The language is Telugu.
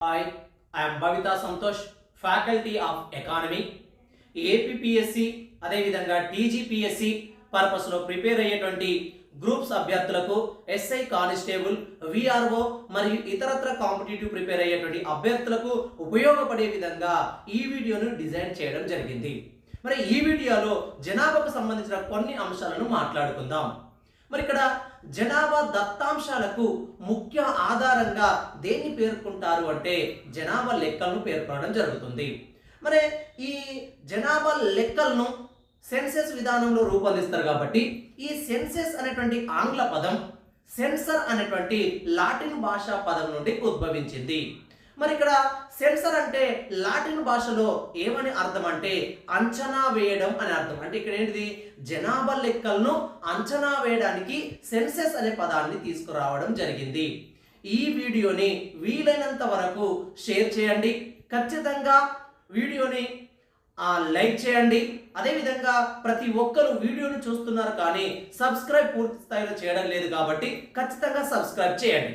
Hi, I am Bhavita Santosh, Faculty of Economy, APPSC అదేవిధంగా టీజీపీఎస్సి పర్పస్లో ప్రిపేర్ అయ్యేటువంటి గ్రూప్స్ అభ్యర్థులకు ఎస్ఐ కానిస్టేబుల్ విఆర్ఓ మరియు ఇతరత్ర కాంపిటేటివ్ ప్రిపేర్ అయ్యేటువంటి అభ్యర్థులకు ఉపయోగపడే విధంగా ఈ వీడియోను డిజైన్ చేయడం జరిగింది. మరి ఈ వీడియోలో జనాభాకు సంబంధించిన కొన్ని అంశాలను మాట్లాడుకుందాం. మరి ఇక్కడ జనాభా దత్తాంశాలకు ముఖ్య ఆధారంగా దేన్ని పేర్కొంటారు అంటే జనాభా లెక్కలను పేర్కొనడం జరుగుతుంది. మరి ఈ జనాభా లెక్కలను సెన్సెస్ విధానంలో రూపొందిస్తారు కాబట్టి ఈ సెన్సెస్ అనేటువంటి ఆంగ్ల పదం సెన్సర్ అనేటువంటి లాటిన్ భాషా పదం నుండి ఉద్భవించింది. మరి ఇక్కడ సెన్సర్ అంటే లాటిన్ భాషలో ఏమని అర్థం అంటే అంచనా వేయడం అని అర్థం. అంటే ఇక్కడ ఏంటిది జనాభా లెక్కలను అంచనా వేయడానికి సెన్సెస్ అనే పదాన్ని తీసుకురావడం జరిగింది. ఈ వీడియోని వీలైనంత వరకు షేర్ చేయండి. ఖచ్చితంగా వీడియోని లైక్ చేయండి. అదేవిధంగా ప్రతి ఒక్కరు వీడియోని చూస్తున్నారు కానీ సబ్స్క్రైబ్ పూర్తి స్థాయిలో చేయడం లేదు కాబట్టి ఖచ్చితంగా సబ్స్క్రైబ్ చేయండి.